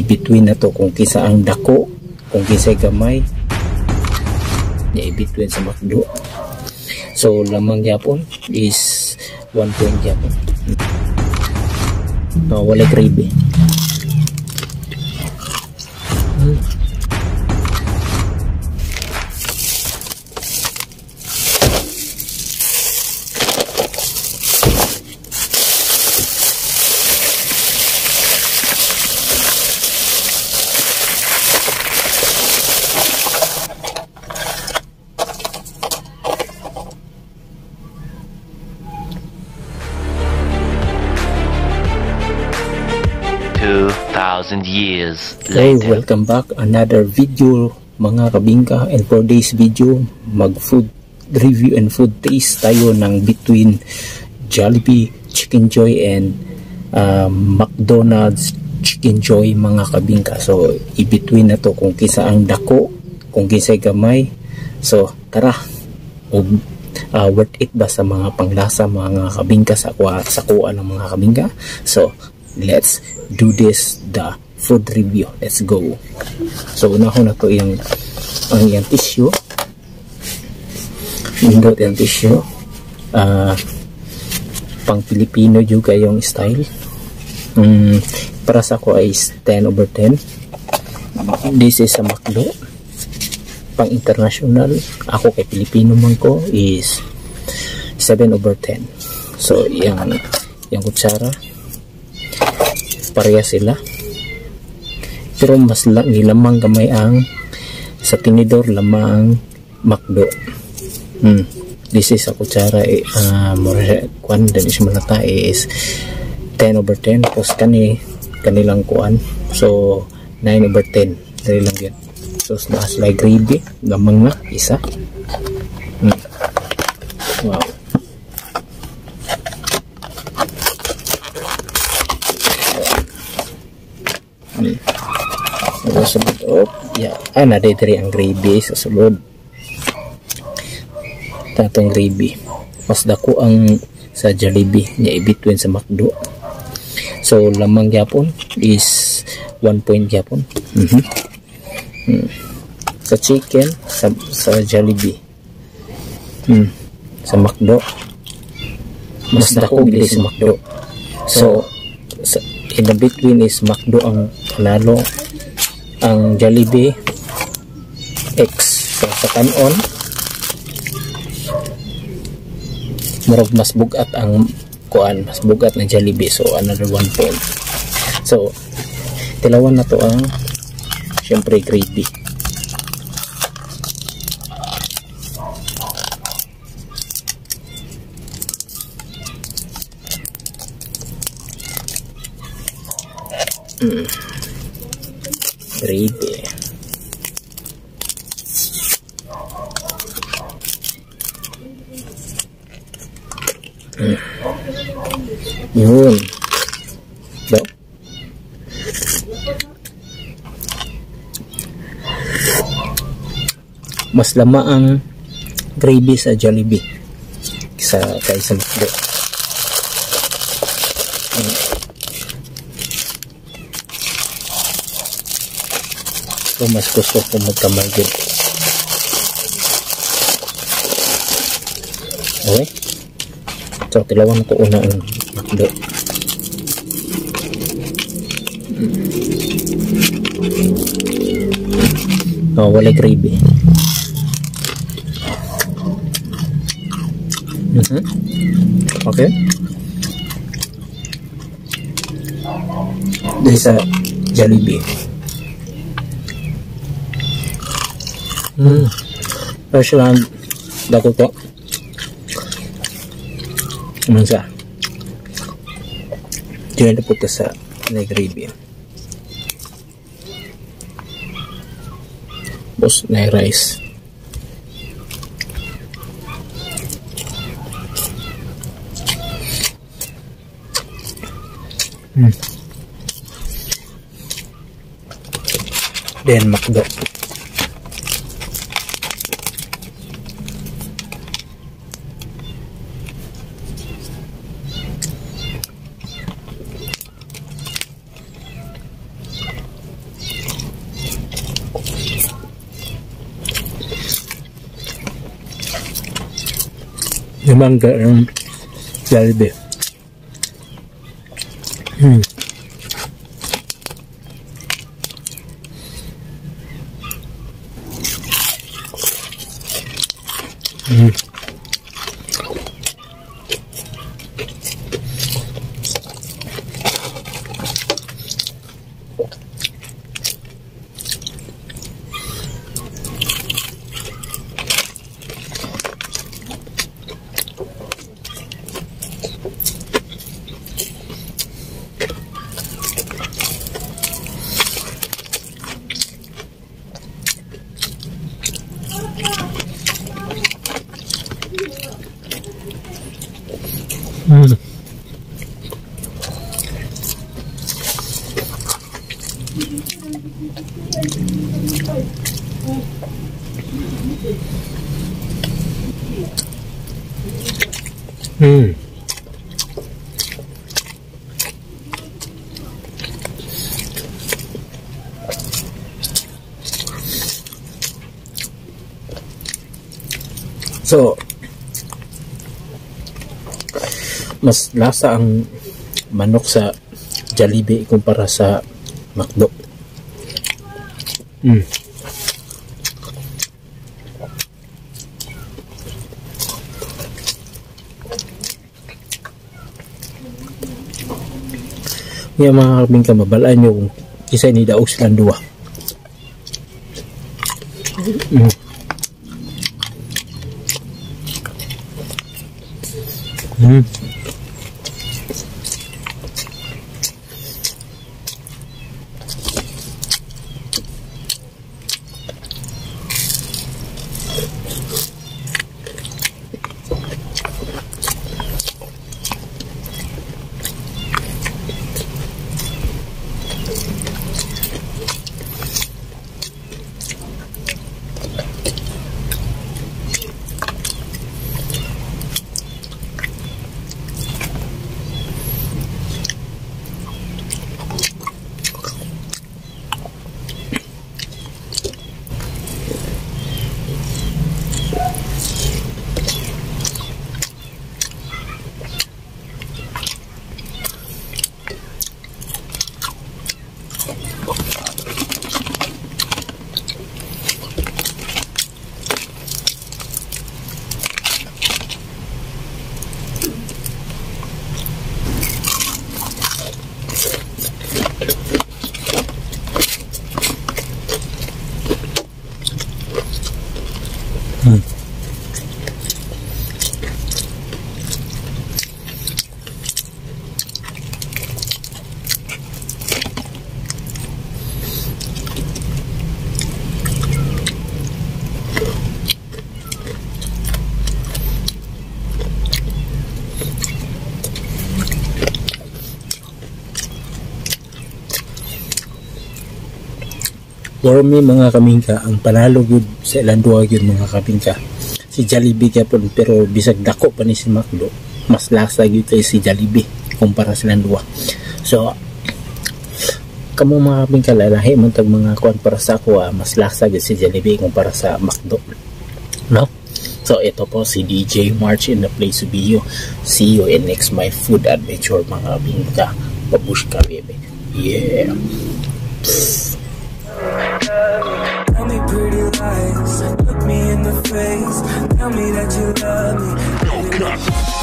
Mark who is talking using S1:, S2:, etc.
S1: i-between na to kung kisa ang dako, kung kisa gamay niya i-between sa McDo. So lamang yapon is 1 point yapon. Wala gravy.
S2: Years
S1: later.
S2: later.
S1: Welcome back, another video mga kabingka, and for this video mag food review and food taste tayo ng between Jollibee Chicken Joy and McDonald's Chicken Joy mga kabingka. So i-between na to kung kisa ang dako, kung kisa gamay. So tara, worth it ba sa mga panglasa mga kabingka, sa kuha ng mga kabingka. So let's do this, the food review. Let's go. So unahon na to ang tissue. Nindot yung tissue. Pang Pilipino juga yung style. Para sa ko ay 10/10. This is a McDo. Pang international, ako kay Pilipino man ko is 7/10. So yung kutsara pareha sila, pero mas nilamang gamay ang sa tinidor, lamang McDo. This is a kutsara kwan din is malata is 10/10, tapos kanilang kuan, so 9/10 dali lang yan. So naas like gravy gamang na isa. Wow. Sa sulod, nadiri ang gravy sa sulod. Tatong gravy mas dako ang sa Jollibee niya i-between sa McDo. So lamang yapon is 1 point yapon. Sa chicken sa Jollibee, sa McDo mas dako gid sa McDo. So in the between is McDo ang panalo, ang Jollibee X. So sa kanon murag mas bugat ang kuan, mas bugat ng Jollibee, so another 1 point. So tilawan na to ang syempre gravy. Gravy. Yun. So, mas lama ang gravy sa Jollibee kaysa McDo. So mas gusto ko magkamay din. Okay, so tilawan ko una ang McDo. Wala gravy. Okay, this is a Jollibee. Fresh lang dako to. Mansa. Diyan na punta sa gravy. Bos na rice. Then McDo. Yung mangga ng Jollibee. So, mas lasa ang manok sa Jollibee kumpara sa McDo. Kaya mga kabing ka, mabalaan nyo kung isa ni daog silang duwa. For me mga kamingka, ang panalo gyud sa ilang duwa gyud mga kamingka si Jollibee kapon, pero bisag dako pa ni si McDo, mas lasa gyud kay si Jollibee kumpara sa ilang duwa. So kamo mga kamingka, lalahi man tag mga kuan para sa ako, mas lasa gyud si Jollibee kumpara sa McDo, no? So ito po si DJ March in the place to be you. See you in next my food adventure mga kamingka. Babushka baby, yeah.
S2: Tell me pretty lies, look me in the face, tell me that you love me.